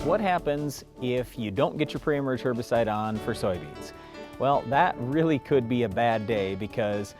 what happens if you don't get your pre-emerge herbicide on for soybeans? Well, that really could be a bad day because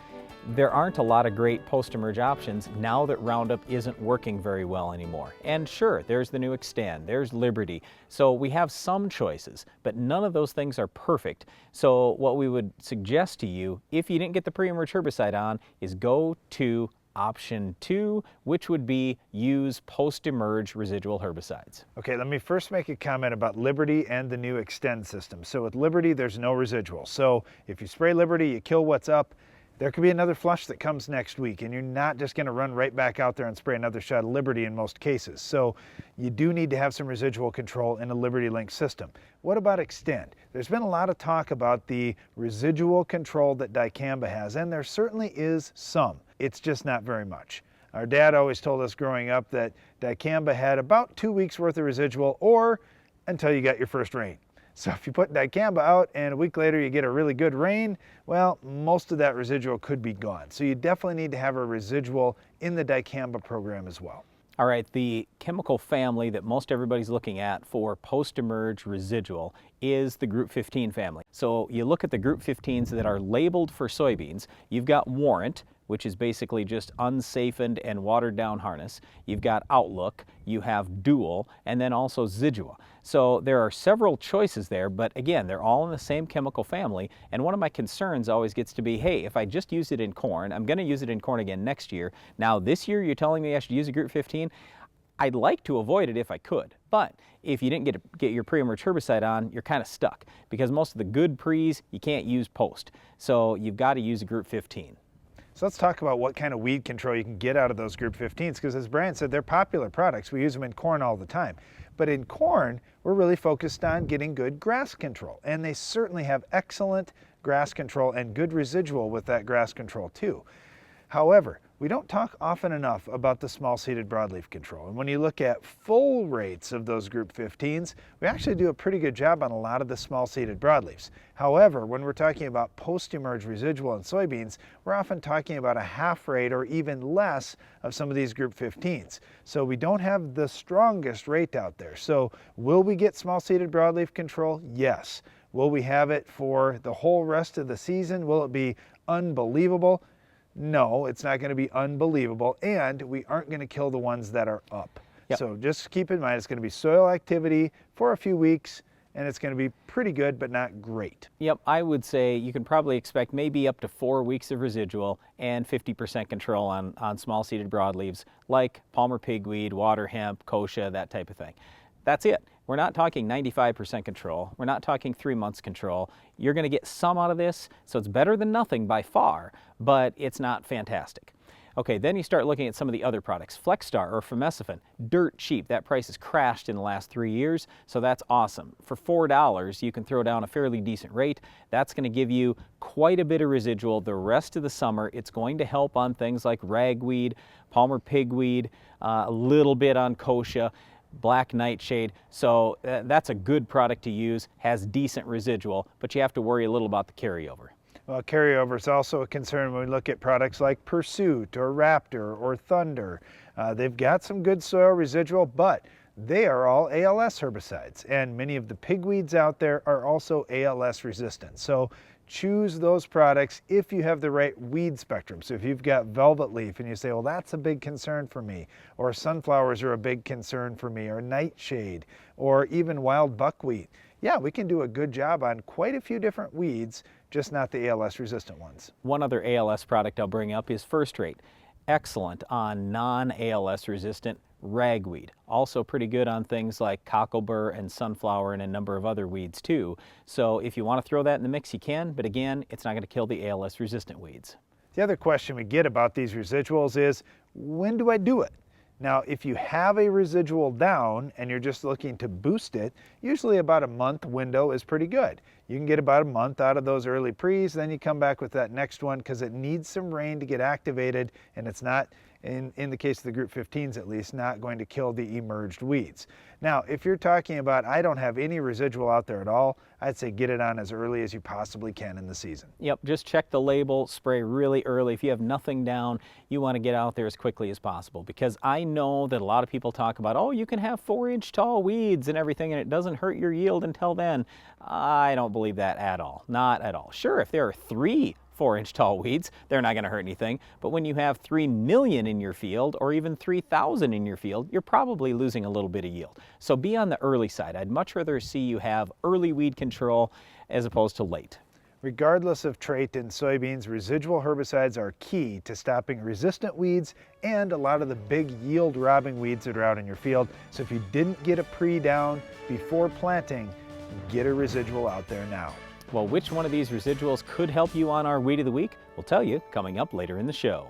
there aren't a lot of great post-emerge options now that Roundup isn't working very well anymore. And sure, there's the new Extend, there's Liberty. So we have some choices, but none of those things are perfect. So what we would suggest to you, if you didn't get the pre-emerge herbicide on, is go to option 2, which would be use post-emerge residual herbicides. Okay, let me first make a comment about Liberty and the new Extend system. So with Liberty, there's no residual. So if you spray Liberty, you kill what's up. There could be another flush that comes next week, and you're not just going to run right back out there and spray another shot of Liberty in most cases. So you do need to have some residual control in a Liberty Link system. What about Extend? There's been a lot of talk about the residual control that dicamba has, and there certainly is some. It's just not very much. Our dad always told us growing up that dicamba had about 2 weeks worth of residual, or until you got your first rain. So if you put dicamba out and a week later you get a really good rain, well, most of that residual could be gone. So you definitely need to have a residual in the dicamba program as well. All right, the chemical family that most everybody's looking at for post-emerge residual is the Group 15 family. So you look at the Group 15s that are labeled for soybeans. You've got Warrant, which is basically just unsafened and watered down harness. You've got Outlook, you have Dual, and then also Zidua. So there are several choices there, but again, they're all in the same chemical family. And one of my concerns always gets to be, hey, if I just use it in corn, I'm gonna use it in corn again next year. Now this year you're telling me I should use a Group 15? I'd like to avoid it if I could, but if you didn't get your pre-emerge herbicide on, you're kind of stuck because most of the good pre's you can't use post. So you've got to use a Group 15. So let's talk about what kind of weed control you can get out of those Group 15s, because as Brian said, they're popular products. We use them in corn all the time. But in corn, we're really focused on getting good grass control, and they certainly have excellent grass control and good residual with that grass control too. However, we don't talk often enough about the small-seeded broadleaf control. And when you look at full rates of those Group 15s, we actually do a pretty good job on a lot of the small-seeded broadleafs. However, when we're talking about post-emerge residual in soybeans, we're often talking about a half rate or even less of some of these Group 15s. So we don't have the strongest rate out there. So will we get small-seeded broadleaf control? Yes. Will we have it for the whole rest of the season? Will it be unbelievable? No, it's not going to be unbelievable, and we aren't going to kill the ones that are up. Yep. So just keep in mind it's going to be soil activity for a few weeks, and it's going to be pretty good, but not great. Yep, I would say you can probably expect maybe up to 4 weeks of residual and 50% control on small-seeded broadleaves like Palmer pigweed, water hemp, kochia, that type of thing. That's it. We're not talking 95% control. We're not talking 3 months control. You're going to get some out of this, so it's better than nothing by far, but it's not fantastic. Okay, then you start looking at some of the other products. Flexstar or Famesifin, dirt cheap. That price has crashed in the last 3 years, so that's awesome. For $4, you can throw down a fairly decent rate. That's going to give you quite a bit of residual the rest of the summer. It's going to help on things like ragweed, Palmer pigweed, a little bit on kochia, black nightshade. So that's a good product to use, has decent residual, but you have to worry a little about the carryover. Well, carryover is also a concern when we look at products like Pursuit or Raptor or Thunder. They've got some good soil residual, but they are all ALS herbicides, and many of the pigweeds out there are also ALS resistant. So choose those products if you have the right weed spectrum. So if you've got velvet leaf and you say, well, that's a big concern for me, or sunflowers are a big concern for me, or nightshade, or even wild buckwheat, yeah, we can do a good job on quite a few different weeds, just not the ALS resistant ones. One other ALS product I'll bring up is First Rate. Excellent on non-ALS resistant ragweed. Also pretty good on things like cocklebur and sunflower and a number of other weeds too. So if you want to throw that in the mix, you can, but again, it's not going to kill the ALS resistant weeds. The other question we get about these residuals is, when do I do it? Now, if you have a residual down and you're just looking to boost it, usually about a month window is pretty good. You can get about a month out of those early pre's, then you come back with that next one because it needs some rain to get activated, and it's not in the case of the group 15s at least, not going to kill the emerged weeds. Now, if you're talking about, I don't have any residual out there at all, I'd say get it on as early as you possibly can in the season. Yep, just check the label, spray really early. If you have nothing down, you want to get out there as quickly as possible, because I know that a lot of people talk about, oh, you can have 4-inch tall weeds and everything and it doesn't hurt your yield until then. I don't believe that at all, not at all. Sure, if there are 3 4-inch tall weeds, they're not going to hurt anything. But when you have 3 million in your field or even 3,000 in your field, you're probably losing a little bit of yield. So be on the early side. I'd much rather see you have early weed control as opposed to late. Regardless of trait in soybeans, residual herbicides are key to stopping resistant weeds and a lot of the big yield robbing weeds that are out in your field. So if you didn't get a pre down before planting, get a residual out there now. Well, which one of these residuals could help you on our Weed of the Week? We'll tell you coming up later in the show.